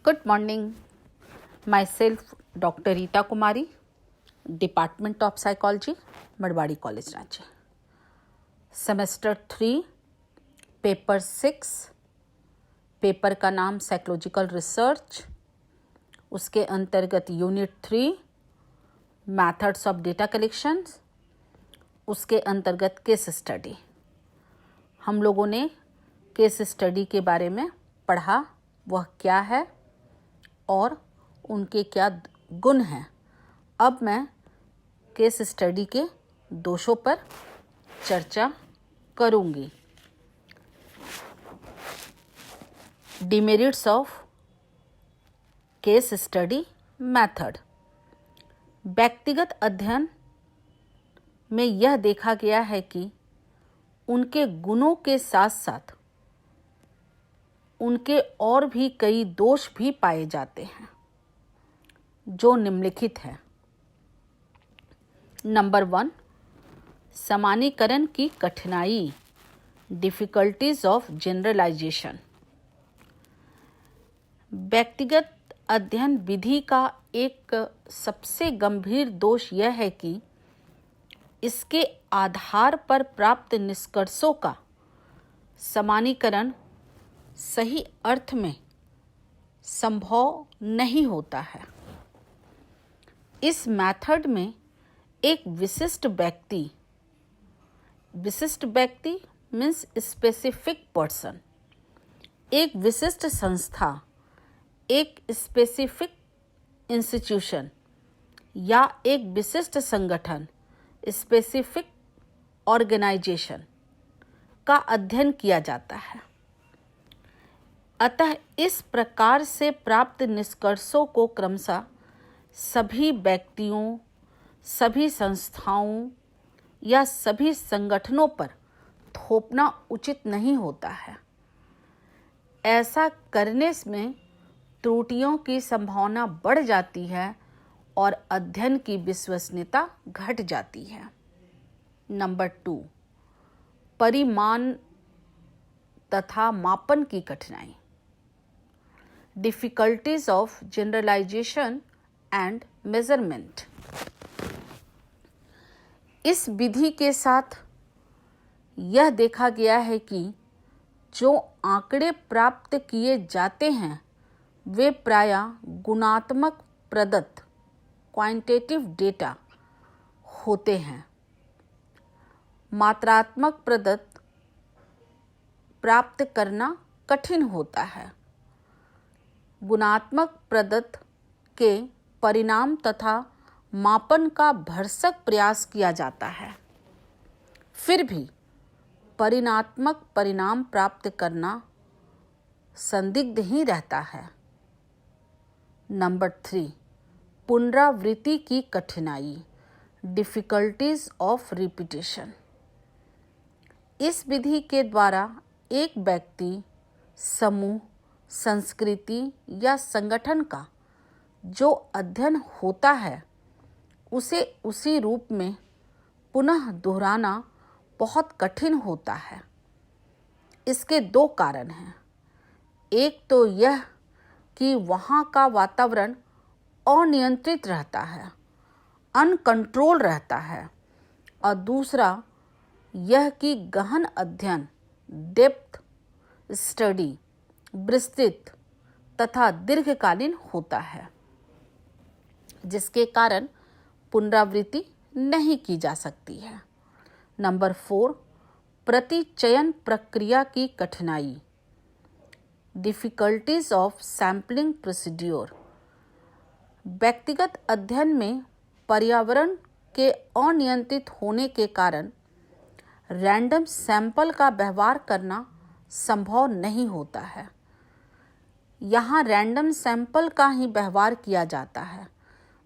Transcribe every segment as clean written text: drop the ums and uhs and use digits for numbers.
Good morning. Myself Dr. Rita Kumari, Department of Psychology, Madwadi College, Ranchi. Semester 3, paper 6, paper का नाम psychological research, उसके अंतर्गत unit 3 methods of data collection, उसके अंतर्गत case study. हम लोगों ने केस स्टडी के बारे में पढ़ा, वह क्या है और उनके क्या गुण हैं। अब मैं केस स्टडी के दोषों पर चर्चा करूंगी। Demerits of case study method. व्यक्तिगत अध्ययन में यह देखा गया है कि उनके गुणों के साथ साथ उनके और भी कई दोष भी पाए जाते हैं, जो निम्नलिखित हैं। नंबर 1, सामान्यीकरण की कठिनाई, डिफिकल्टीज ऑफ जनरलाइजेशन। व्यक्तिगत अध्ययन विधि का एक सबसे गंभीर दोष यह है कि इसके आधार पर प्राप्त निष्कर्षों का सामान्यीकरण सही अर्थ में संभव नहीं होता है। इस मेथड में एक विशिष्ट व्यक्ति मीन्स स्पेसिफिक पर्सन, एक विशिष्ट संस्था, एक स्पेसिफिक इंस्टीट्यूशन या एक विशिष्ट संगठन स्पेसिफिक ऑर्गेनाइजेशन का अध्ययन किया जाता है। अतः इस प्रकार से प्राप्त निष्कर्षों को क्रमशः सभी व्यक्तियों, सभी संस्थाओं या सभी संगठनों पर थोपना उचित नहीं होता है। ऐसा करने में त्रुटियों की संभावना बढ़ जाती है और अध्ययन की विश्वसनीयता घट जाती है। नंबर 2, परिमाण तथा मापन की कठिनाई, difficulties of generalisation and measurement. इस विधि के साथ यह देखा गया है कि जो आंकड़े प्राप्त किए जाते हैं वे प्रायः गुणात्मक प्रदत्त क्वांटिटेटिव डेटा होते हैं। मात्रात्मक प्रदत्त प्राप्त करना कठिन होता है। गुणात्मक प्रदत्त के परिणाम तथा मापन का भरसक प्रयास किया जाता है, फिर भी परिणात्मक परिणाम प्राप्त करना संदिग्ध ही रहता है। नंबर 3, पुनरावृत्ति की कठिनाई, डिफिकल्टीज ऑफ रिपीटेशन। इस विधि के द्वारा एक व्यक्ति, समूह, संस्कृति या संगठन का जो अध्ययन होता है उसे उसी रूप में पुनः दोहराना बहुत कठिन होता है। इसके 2 कारण हैं। एक तो यह कि वहाँ का वातावरण अनियंत्रित रहता है, अनकंट्रोल रहता है, और दूसरा यह कि गहन अध्ययन, डेप्थ स्टडी, विस्तृत तथा दीर्घकालीन होता है, जिसके कारण पुनरावृत्ति नहीं की जा सकती है। नंबर 4, प्रतिचयन प्रक्रिया की कठिनाई, डिफिकल्टीज ऑफ सैम्पलिंग प्रोसीड्योर। व्यक्तिगत अध्ययन में पर्यावरण के अनियंत्रित होने के कारण रैंडम सैंपल का व्यवहार करना संभव नहीं होता है। यहाँ रैंडम सैंपल का ही व्यवहार किया जाता है,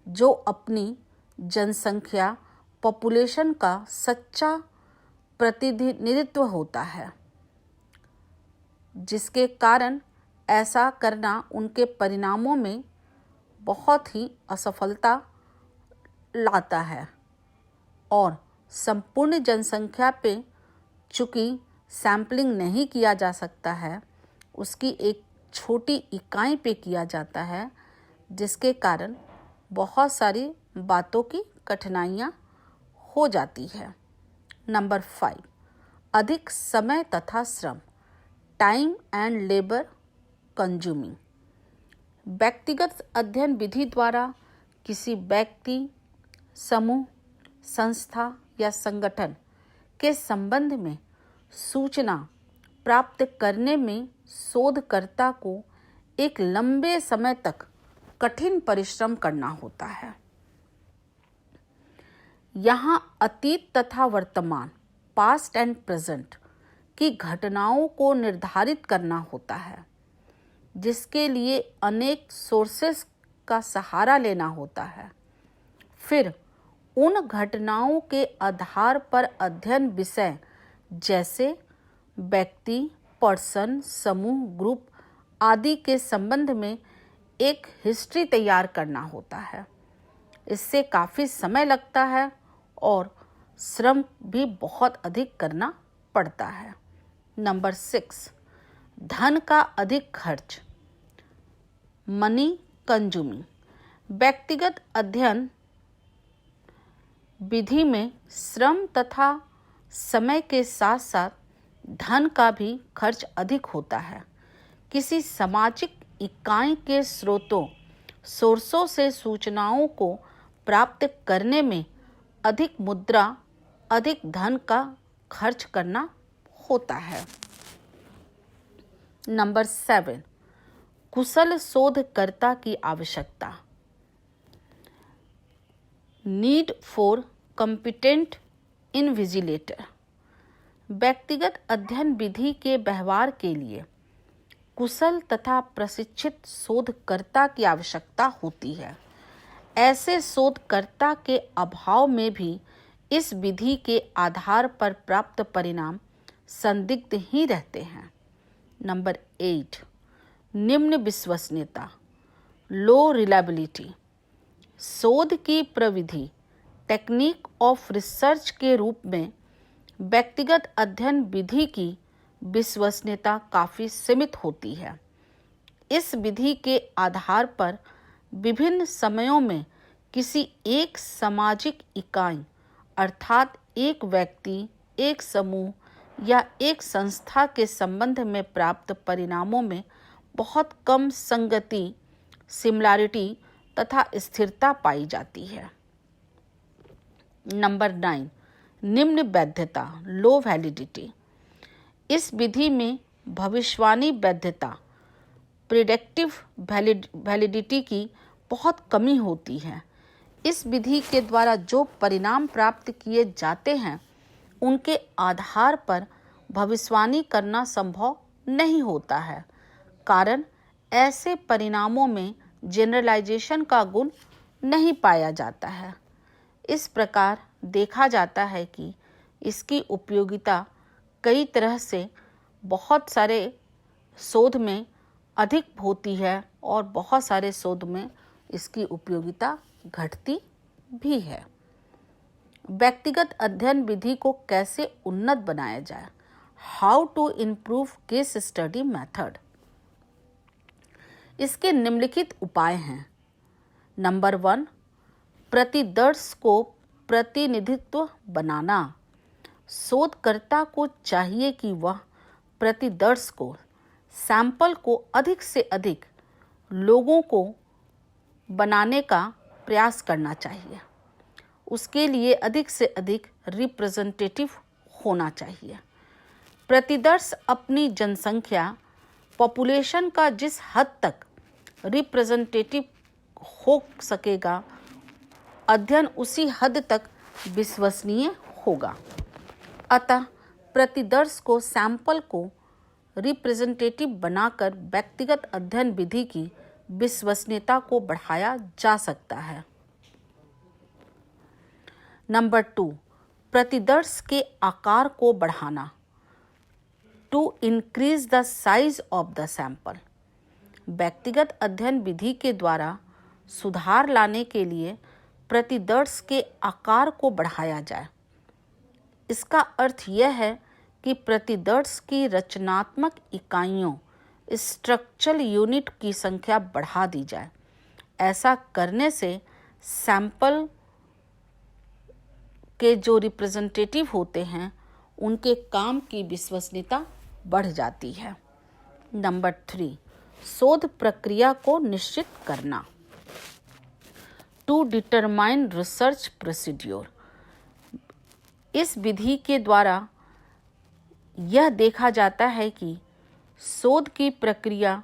जो अपनी जनसंख्या पॉपुलेशन का सच्चा प्रतिनिधित्व होता है, जिसके कारण ऐसा करना उनके परिणामों में बहुत ही असफलता लाता है और संपूर्ण जनसंख्या पे चूँकि सैम्पलिंग नहीं किया जा सकता है, उसकी एक छोटी इकाई पे किया जाता है, जिसके कारण बहुत सारी बातों की कठिनाइयाँ हो जाती है। नंबर 5, अधिक समय तथा श्रम, टाइम एंड लेबर कंज्यूमिंग। व्यक्तिगत अध्ययन विधि द्वारा किसी व्यक्ति, समूह, संस्था या संगठन के संबंध में सूचना प्राप्त करने में शोधकर्ता को एक लंबे समय तक कठिन परिश्रम करना होता है। यहाँ अतीत तथा वर्तमान, पास्ट एंड प्रेजेंट की घटनाओं को निर्धारित करना होता है, जिसके लिए अनेक सोर्सेस का सहारा लेना होता है। फिर उन घटनाओं के आधार पर अध्ययन विषय जैसे व्यक्ति, पर्सन, समूह, ग्रुप आदि के संबंध में एक हिस्ट्री तैयार करना होता है। इससे काफ़ी समय लगता है और श्रम भी बहुत अधिक करना पड़ता है। नंबर 6, धन का अधिक खर्च, मनी कंज्यूमिंग। व्यक्तिगत अध्ययन विधि में श्रम तथा समय के साथ साथ धन का भी खर्च अधिक होता है। किसी सामाजिक इकाई के सोर्सों से सूचनाओं को प्राप्त करने में अधिक मुद्रा, अधिक धन का खर्च करना होता है। नंबर 7, कुशल शोधकर्ता की आवश्यकता, नीड फॉर कॉम्पिटेंट इन्विजिलेटर। व्यक्तिगत अध्ययन विधि के व्यवहार के लिए कुशल तथा प्रशिक्षित शोधकर्ता की आवश्यकता होती है। ऐसे शोधकर्ता के अभाव में भी इस विधि के आधार पर प्राप्त परिणाम संदिग्ध ही रहते हैं। नंबर 8, निम्न विश्वसनीयता, लो रिलायबिलिटी। शोध की प्रविधि, टेक्निक ऑफ रिसर्च के रूप में व्यक्तिगत अध्ययन विधि की विश्वसनीयता काफ़ी सीमित होती है। इस विधि के आधार पर विभिन्न समयों में किसी एक सामाजिक इकाई अर्थात एक व्यक्ति, एक समूह या एक संस्था के संबंध में प्राप्त परिणामों में बहुत कम संगति, सिमिलैरिटी तथा स्थिरता पाई जाती है। नंबर 9, निम्न वैधता, लो वैलिडिटी। इस विधि में भविष्यवाणी वैधता, प्रिडिक्टिव वैलिडिटी की बहुत कमी होती है। इस विधि के द्वारा जो परिणाम प्राप्त किए जाते हैं उनके आधार पर भविष्यवाणी करना संभव नहीं होता है, कारण ऐसे परिणामों में जनरलाइजेशन का गुण नहीं पाया जाता है। इस प्रकार देखा जाता है कि इसकी उपयोगिता कई तरह से बहुत सारे शोध में अधिक होती है और बहुत सारे शोध में इसकी उपयोगिता घटती भी है। व्यक्तिगत अध्ययन विधि को कैसे उन्नत बनाया जाए? How to improve case study method. इसके निम्नलिखित उपाय हैं। नंबर 1, प्रतिदर्श को प्रतिनिधित्व बनाना। शोधकर्ता को चाहिए कि वह प्रतिदर्श को, सैंपल को अधिक से अधिक लोगों को बनाने का प्रयास करना चाहिए। उसके लिए अधिक से अधिक रिप्रेजेंटेटिव होना चाहिए। प्रतिदर्श अपनी जनसंख्या, पॉपुलेशन का जिस हद तक रिप्रेजेंटेटिव हो सकेगा, अध्ययन उसी हद तक विश्वसनीय होगा। अतः प्रतिदर्श को, सैंपल को रिप्रेजेंटेटिव बनाकर व्यक्तिगत अध्ययन विधि की विश्वसनीयता को बढ़ाया जा सकता है। नंबर 2, प्रतिदर्श के आकार को बढ़ाना, to increase the size of the sample. व्यक्तिगत अध्ययन विधि के द्वारा सुधार लाने के लिए प्रतिदर्श के आकार को बढ़ाया जाए। इसका अर्थ यह है कि प्रतिदर्श की रचनात्मक इकाइयों, स्ट्रक्चरल यूनिट की संख्या बढ़ा दी जाए। ऐसा करने से सैंपल के जो रिप्रेजेंटेटिव होते हैं उनके काम की विश्वसनीयता बढ़ जाती है। नंबर 3, शोध प्रक्रिया को निश्चित करना। टू डिटरमाइन रिसर्च प्रोसीड्योर, इस विधि के द्वारा यह देखा जाता है कि शोध की प्रक्रिया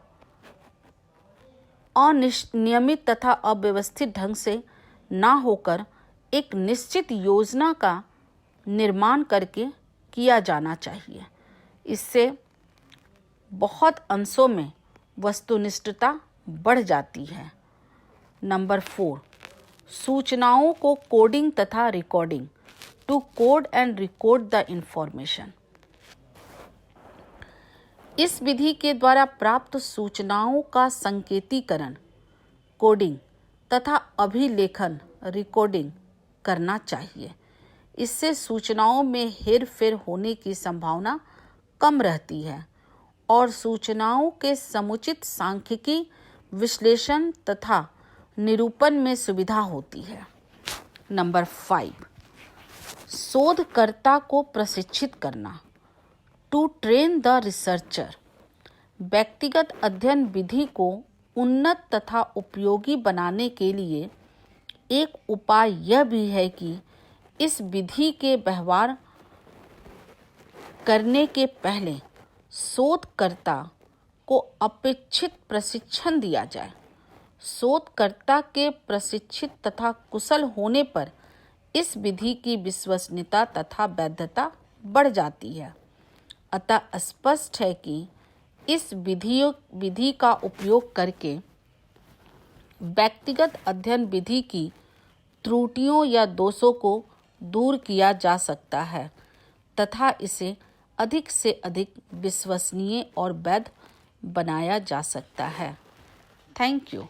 अनियमित तथा अव्यवस्थित ढंग से ना होकर एक निश्चित योजना का निर्माण करके किया जाना चाहिए। इससे बहुत अंशों में वस्तुनिष्ठता बढ़ जाती है। नंबर 4, सूचनाओं को कोडिंग तथा recording. To code and record the information, इस विधि के द्वारा प्राप्त सूचनाओं का संकेतीकरण, कोडिंग तथा अभिलेखन, रिकॉर्डिंग करना चाहिए। इससे सूचनाओं में हेरफेर होने की संभावना कम रहती है और सूचनाओं के समुचित सांख्यिकी विश्लेषण तथा निरूपण में सुविधा होती है। नंबर 5, शोधकर्ता को प्रशिक्षित करना। टू ट्रेन द रिसर्चर, व्यक्तिगत अध्ययन विधि को उन्नत तथा उपयोगी बनाने के लिए एक उपाय यह भी है कि इस विधि के व्यवहार करने के पहले शोधकर्ता को अपेक्षित प्रशिक्षण दिया जाए। शोधकर्ता के प्रशिक्षित तथा कुशल होने पर इस विधि की विश्वसनीयता तथा वैधता बढ़ जाती है। अतः स्पष्ट है कि इस विधि का उपयोग करके व्यक्तिगत अध्ययन विधि की त्रुटियों या दोषों को दूर किया जा सकता है तथा इसे अधिक से अधिक विश्वसनीय और वैध बनाया जा सकता है। Thank you.